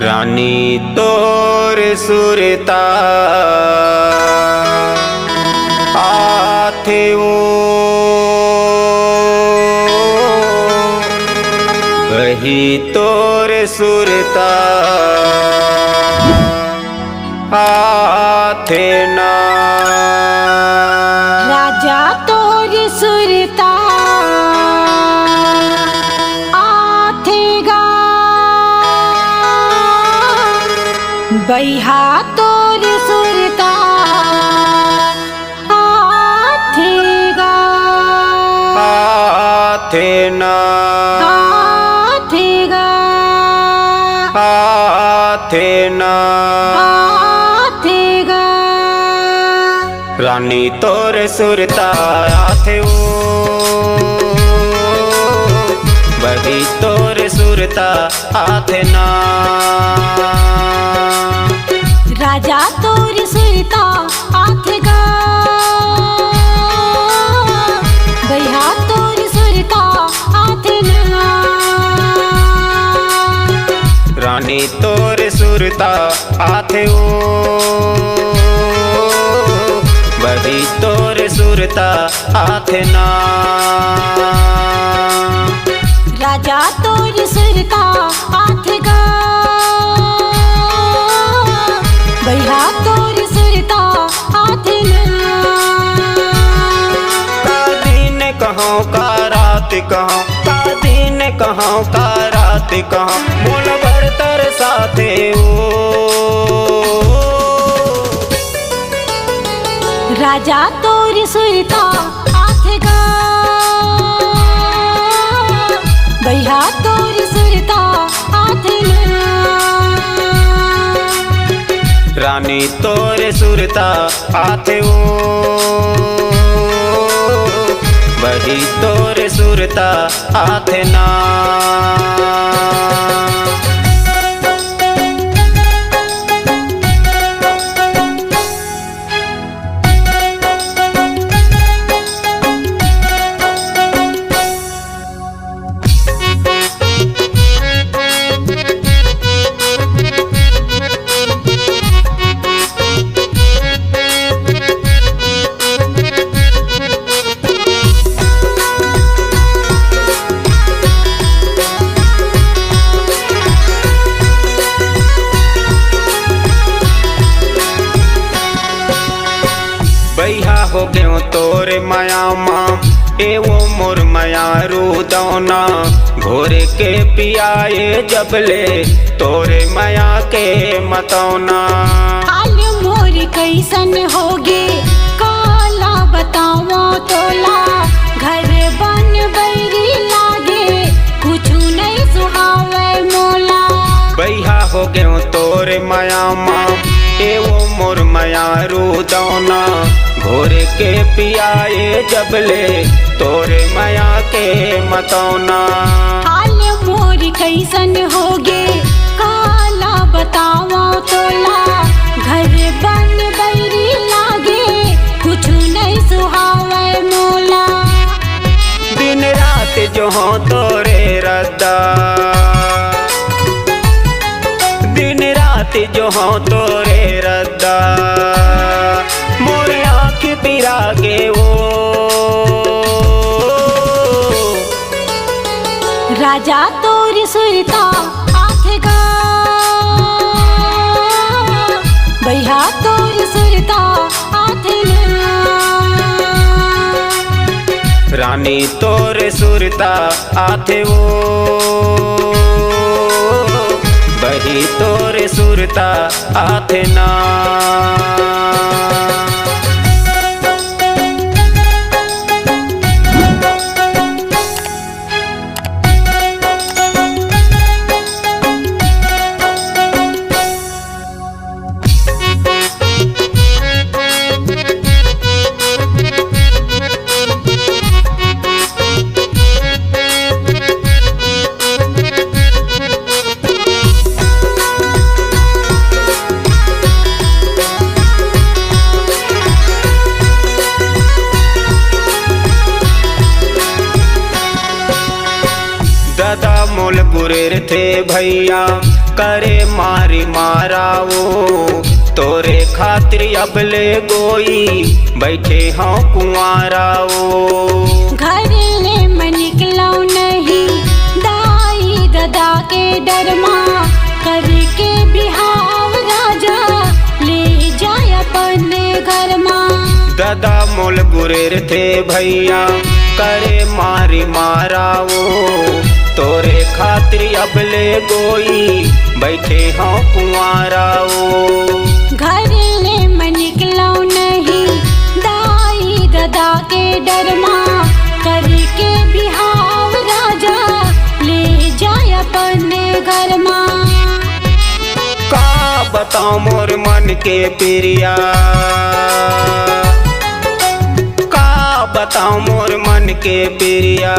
रानी तोर सुरता आथे वो वही तोर सुरता आथे ना राजा तोर सुरता आथेगा बैहा तोर सुरता आथेगा आथे ना आथेगा आथे ना आथेगा रानी तोर सुरता आथे वो बही तोर सुरता आथे ना राजा तोर सुरता आथेगा बैहा तोर सुरता आथेगा रानी तोर सुरता आथे वो बही तोर सुरता आथे ना राजा तोर सुरता आथेगा बैहा तोर सुरता आथेगा का दिन कहाँ का रात कहाँ का दिन कहाँ का रात कहाँ मोल भरतर साथे वो राजा तोर सुरता आथेगा बैहा तोर सुरता आथेगा रानी तोर सुरता आथे वो बही तोर सुरता आथे ना बैहा हो गयो तोरे माया माँ एवो मोर माया रूदौना घोरे के पियाए जबले तोरे माया के मतौना हाल मोर कैसन होगे काला बताओ तोला घर बन बैरी लागे कुछु नहीं सुहावे मोला बैहा हो गयो तोरे माया माँ एवो मोर माया रूदौना घोरे के पियाए जबले तोरे माया के मतौना हाल मोर कैसन होगे काला बताओ तोला घर बन बैरी लागे कुछु नहीं सुहावे मोला दिन रात जो हो तोरे रद्दा दिन रात जो हो तोरे रद्दा मोरे आँख पिरागे वो राजा तोर सुरता आथेगा बैहा तोर सुरता आथेगा रानी तोर सुरता आथे वो बही तोर सुरता आथे ना मोल पुरेर थे भैया करे मारी माराओ तोरे खातिर अबले गोई बैठे हों कुंवाराओ। घर ले मैं निकलौ नहीं दाई दादा के डर माँ करके बिहाव राजा ले जाय अपने घर माँ। दादा मोल गुरेर थे भैया करे मारी माराओ तोरे खातिर अबले गोई बैठे हों कुंवाराओ। घर ले मैं निकलौ नहीं दाई दादा के डर माँ करके बिहाव राजा ले जाय अपने घर माँ। का बताऊं मोर मन के प्रिया, का बताऊं मोर मन के प्रिया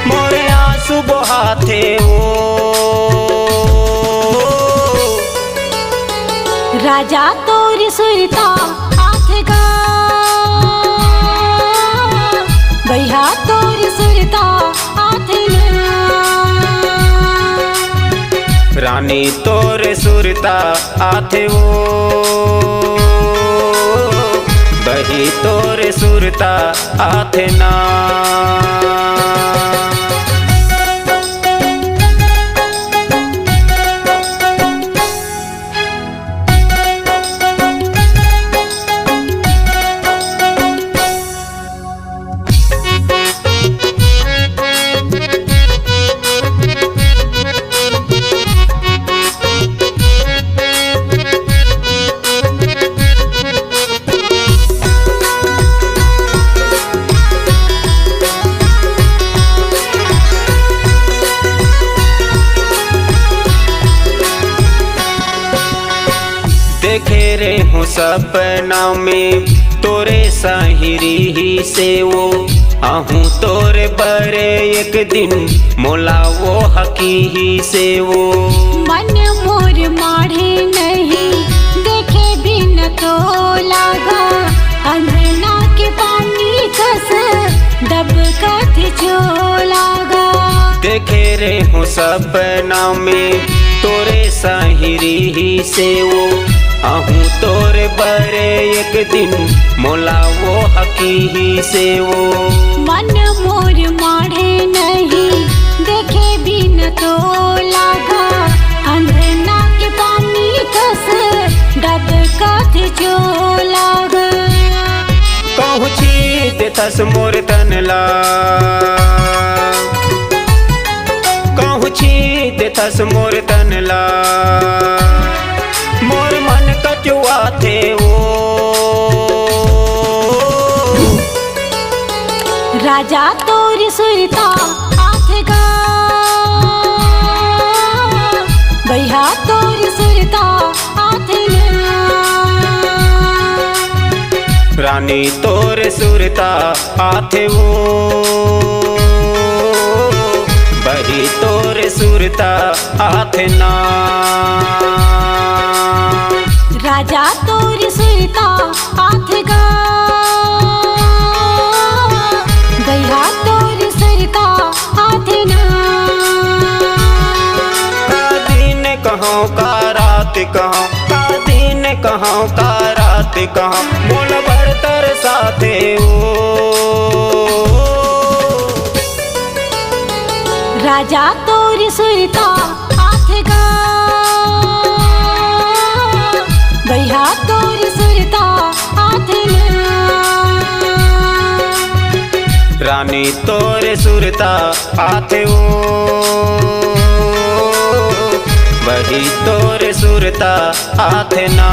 मोरे आंसू बहाते हो। राजा तोरी सुरता आथ गा भैया तोरी सुरता आथ ना। रानी तोरे सुरता आथे वो बही तोरे सुरता आथे ना। देखे रे हूँ सपना में तोरे साहिरी ही से वो आहूँ तोरे बरे एक दिन मोला वो हकी ही से वो। मन मोर माढ़े नहीं देखे बिन तो लागा अंधना के पानी कस दब कथ जो लागा। देखे रे हूँ सपना में तोरे साहिरी ही से वो आहूँ तोरे बरे एक दिन मोला वो हकी ही से वो। मन मोर माढ़े नहीं देखे बिन तो लागा अंधना के पानी कस डब कथ जो लागा। कहूँ छीद थस मोर तनला, कहूँ छीद थस मोर तनला मोर मन कचुआ थे वो। राजा तोरी सुरता आथ गा भैया तोरी सुरता आथ ना। रानी तोरे सुरता आथे वो बही तोरे सुरता आथे ना। राजा तोरी सुरता आथ गा भैया तोरी सुरता आथ ना। का दिन कहाँ का रात कहाँ, का दिन कहाँ का रात कहाँ मोल बरतर साथे वो। राजा तोरी सुरता आथ गा भैया तोरी सुरता आथ ना। रानी तोरे सुरता आथे वो बही तोरे सुरता आथे ना।